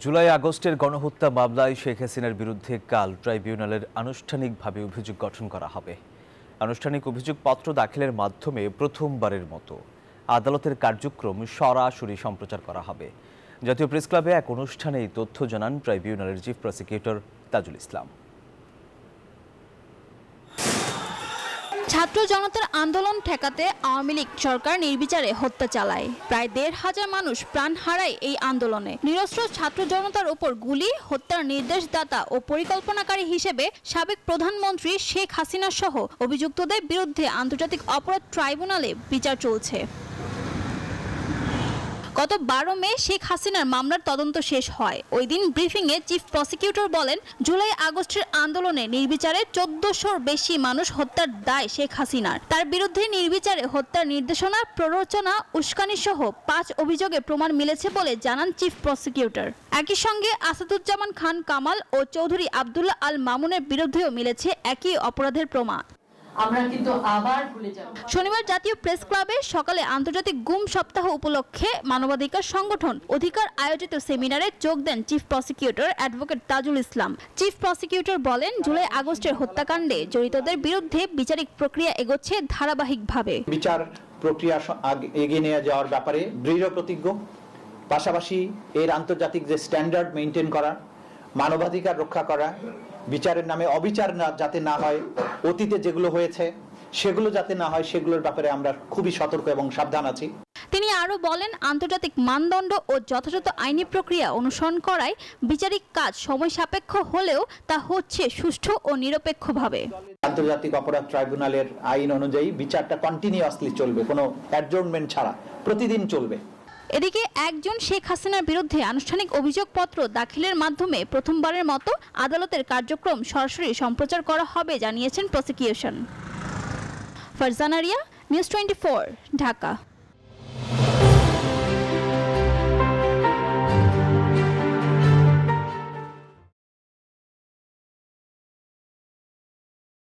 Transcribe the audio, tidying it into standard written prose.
জুলাই আগস্টের গণহত্যা মামলায় শেখ হাসিনার বিরুদ্ধে কাল ট্রাইব্যুনালের আনুষ্ঠানিকভাবে অভিযোগ গঠন করা হবে। আনুষ্ঠানিক অভিযোগপত্র দাখিলের মাধ্যমে প্রথমবারের মতো আদালতের কার্যক্রম সরাসরি সম্প্রচার করা হবে। জাতীয় প্রেসক্লাবে এক অনুষ্ঠানে এই তথ্য জানান ট্রাইব্যুনালের চিফ প্রসিকিউটর তাজুল ইসলাম। ছাত্র জনতার আন্দোলন ঠেকাতে আওয়ামী লীগ সরকার নির্বিচারে হত্যা চালায়। প্রায় ১৫০০ মানুষ প্রাণ হারায় এই আন্দোলনে। নিরস্ত্র ছাত্র জনতার উপর গুলি, হত্যার নির্দেশদাতা ও পরিকল্পনাকারী হিসেবে সাবেক প্রধানমন্ত্রী শেখ হাসিনা সহ অভিযুক্তদের বিরুদ্ধে আন্তর্জাতিক অপরাধ ট্রাইব্যুনালে বিচার চলছে। গত ১২ মে শেখ হাসিনার মামলার তদন্ত শেষ হয়। ওই দিন ব্রিফিংয়ে চিফ প্রসিকিউটর বলেন, জুলাই আগস্টের আন্দোলনে নির্বিচারে ১৪০০-র বেশি মানুষ হত্যার দায় শেখ হাসিনার। তার বিরুদ্ধে নির্বিচারে হত্যার নির্দেশনা, প্ররোচনা, উস্কানি সহ ৫ অভিযোগে প্রমাণ মিলেছে বলে জানান চিফ প্রসিকিউটর। একই সঙ্গে আসাদুজ্জামান খান কামাল ও চৌধুরী আব্দুল্লাহ আল মামুনের বিরুদ্ধেও মিলেছে একই অপরাধের প্রমাণ। আমরা কিন্তু আবার ভুলে যাব। শনিবার জাতীয় প্রেস ক্লাবে সকালে আন্তর্জাতিক গুম সপ্তাহ উপলক্ষে মানবাধিকার সংগঠন অধিকার আয়োজিত সেমিনারে যোগ দেন chief prosecutor advocate Tajul Islam. Chief prosecutor বলেন, জুলাই আগস্টের হত্যাকাণ্ডে জড়িতদের বিরুদ্ধে বিচারিক প্রক্রিয়া এগোচ্ছে ধারাবাহিকভাবে। বিচার প্রক্রিয়া এগিয়ে নিয়ে যাওয়ার ব্যাপারে দৃঢ় প্রতিজ্ঞ, পাশাপাশি এর আন্তর্জাতিক যে স্ট্যান্ডার্ড মেনটেন করা, মানবাধিকার রক্ষা করা, বিচারের নামে অবিচার যাতে না হয়, অতীতে যেগুলো হয়েছে সেগুলো যাতে না হয়, সেগুলোর ব্যাপারে আমরা খুবই সতর্ক এবং সাবধান আছি। তিনি আরো বলেন, আন্তর্জাতিক মানদণ্ড ও যথাযথ আইনি প্রক্রিয়া অনুসরণ করায় বিচারিক কাজ সময় সাপেক্ষ হলেও তা হচ্ছে সুষ্ঠু ও নিরপেক্ষভাবে। আন্তর্জাতিক অপরাধ ট্রাইব্যুনালের আইন অনুযায়ী বিচারটা কন্টিনিউয়াসলি চলবে, কোনো অ্যাডজর্নমেন্ট ছাড়া প্রতিদিন চলবে। এদিকে একজন শেখ হাসিনার বিরুদ্ধে আনুষ্ঠানিক অভিযোগপত্র দাখিলের মাধ্যমে প্রথমবারের মতো আদালতের কার্যক্রম সরাসরি সম্প্রচার করা হবে জানিয়েছেন প্রসিকিউশন। ফারজানা রিয়া, নিউজ 24, ঢাকা।